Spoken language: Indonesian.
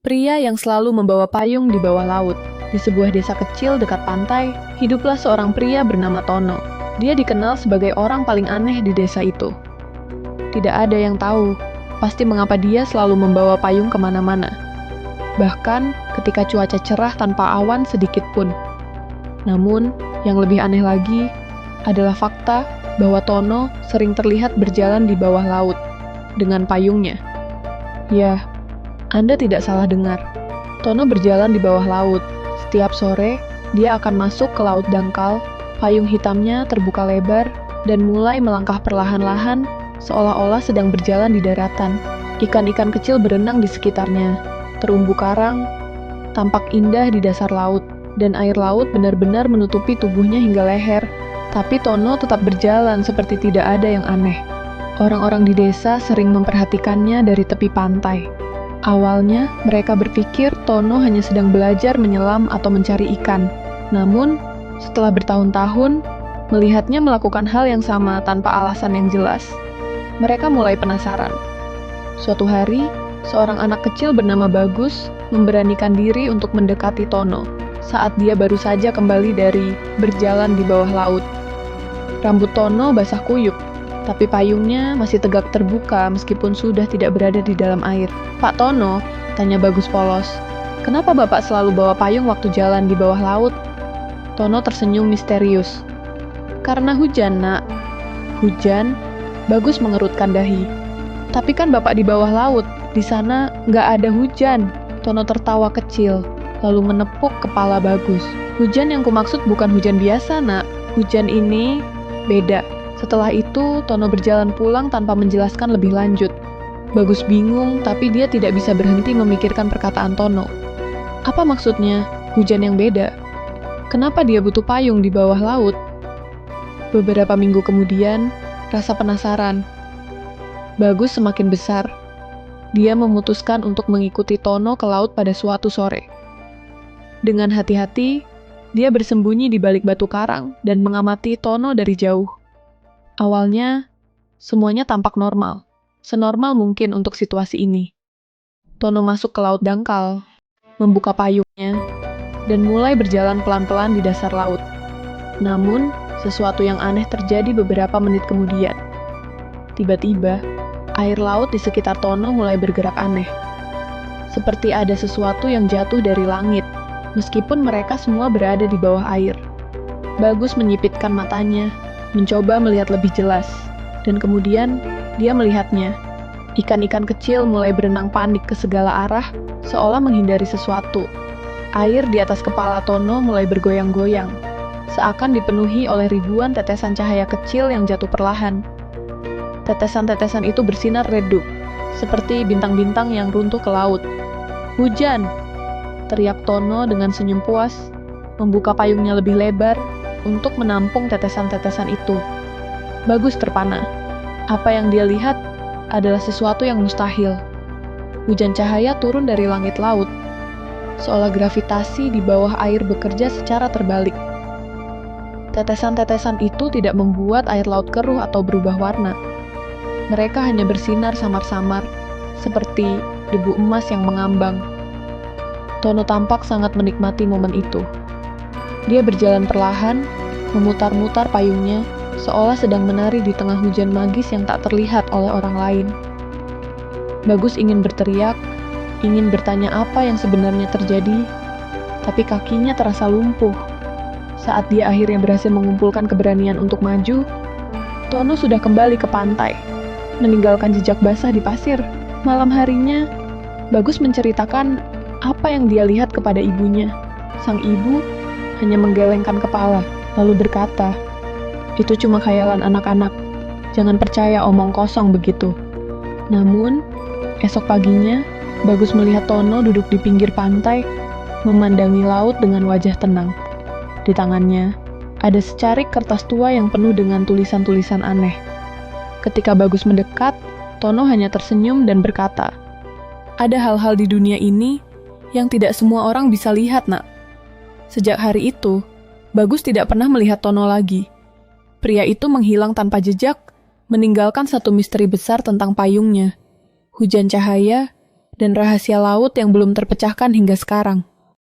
Pria yang selalu membawa payung di bawah laut. Di sebuah desa kecil dekat pantai, hiduplah seorang pria bernama Tono. Dia dikenal sebagai orang paling aneh di desa itu. Tidak ada yang tahu pasti mengapa dia selalu membawa payung kemana-mana. Bahkan ketika cuaca cerah tanpa awan sedikit pun. Namun, yang lebih aneh lagi adalah fakta bahwa Tono sering terlihat berjalan di bawah laut dengan payungnya. Ya, Anda tidak salah dengar. Tono berjalan di bawah laut. Setiap sore, dia akan masuk ke laut dangkal, payung hitamnya terbuka lebar, dan mulai melangkah perlahan-lahan, seolah-olah sedang berjalan di daratan. Ikan-ikan kecil berenang di sekitarnya. Terumbu karang tampak indah di dasar laut, dan air laut benar-benar menutupi tubuhnya hingga leher. Tapi Tono tetap berjalan seperti tidak ada yang aneh. Orang-orang di desa sering memperhatikannya dari tepi pantai. Awalnya, mereka berpikir Tono hanya sedang belajar menyelam atau mencari ikan. Namun, setelah bertahun-tahun, melihatnya melakukan hal yang sama tanpa alasan yang jelas. Mereka mulai penasaran. Suatu hari, seorang anak kecil bernama Bagus memberanikan diri untuk mendekati Tono saat dia baru saja kembali dari berjalan di bawah laut. Rambut Tono basah kuyup, tapi payungnya masih tegak terbuka meskipun sudah tidak berada di dalam air. "Pak Tono," tanya Bagus polos, "kenapa Bapak selalu bawa payung waktu jalan di bawah laut?" Tono tersenyum misterius. "Karena hujan, Nak." "Hujan?" Bagus mengerutkan dahi. "Tapi kan Bapak di bawah laut, di sana nggak ada hujan." Tono tertawa kecil, lalu menepuk kepala Bagus. "Hujan yang kumaksud bukan hujan biasa, Nak. Hujan ini beda." Setelah itu, Tono berjalan pulang tanpa menjelaskan lebih lanjut. Bagus bingung, tapi dia tidak bisa berhenti memikirkan perkataan Tono. Apa maksudnya, hujan yang beda? Kenapa dia butuh payung di bawah laut? Beberapa minggu kemudian, rasa penasaran Bagus semakin besar. Dia memutuskan untuk mengikuti Tono ke laut pada suatu sore. Dengan hati-hati, dia bersembunyi di balik batu karang dan mengamati Tono dari jauh. Awalnya, semuanya tampak normal, senormal mungkin untuk situasi ini. Tono masuk ke laut dangkal, membuka payungnya, dan mulai berjalan pelan-pelan di dasar laut. Namun, sesuatu yang aneh terjadi beberapa menit kemudian. Tiba-tiba, air laut di sekitar Tono mulai bergerak aneh. Seperti ada sesuatu yang jatuh dari langit, meskipun mereka semua berada di bawah air. Bagus menyipitkan matanya, mencoba melihat lebih jelas, dan kemudian dia melihatnya. Ikan-ikan kecil mulai berenang panik ke segala arah, seolah menghindari sesuatu. Air di atas kepala Tono mulai bergoyang-goyang, seakan dipenuhi oleh ribuan tetesan cahaya kecil yang jatuh perlahan. Tetesan-tetesan itu bersinar redup, seperti bintang-bintang yang runtuh ke laut. "Hujan!" teriak Tono dengan senyum puas, membuka payungnya lebih lebar untuk menampung tetesan-tetesan itu. Bagus terpana. Apa yang dia lihat adalah sesuatu yang mustahil. Hujan cahaya turun dari langit laut, seolah gravitasi di bawah air bekerja secara terbalik. Tetesan-tetesan itu tidak membuat air laut keruh atau berubah warna. Mereka hanya bersinar samar-samar, seperti debu emas yang mengambang. Tono tampak sangat menikmati momen itu. Dia berjalan perlahan, memutar-mutar payungnya, seolah sedang menari di tengah hujan magis yang tak terlihat oleh orang lain. Bagus ingin berteriak, ingin bertanya apa yang sebenarnya terjadi, tapi kakinya terasa lumpuh. Saat dia akhirnya berhasil mengumpulkan keberanian untuk maju, Tono sudah kembali ke pantai, meninggalkan jejak basah di pasir. Malam harinya, Bagus menceritakan apa yang dia lihat kepada ibunya. Sang ibu hanya menggelengkan kepala, lalu berkata, "Itu cuma khayalan anak-anak. Jangan percaya omong kosong begitu." Namun, esok paginya, Bagus melihat Tono duduk di pinggir pantai, memandangi laut dengan wajah tenang. Di tangannya, ada secarik kertas tua yang penuh dengan tulisan-tulisan aneh. Ketika Bagus mendekat, Tono hanya tersenyum dan berkata, "Ada hal-hal di dunia ini yang tidak semua orang bisa lihat, Nak." Sejak hari itu, Bagus tidak pernah melihat Tono lagi. Pria itu menghilang tanpa jejak, meninggalkan satu misteri besar tentang payungnya, hujan cahaya, dan rahasia laut yang belum terpecahkan hingga sekarang.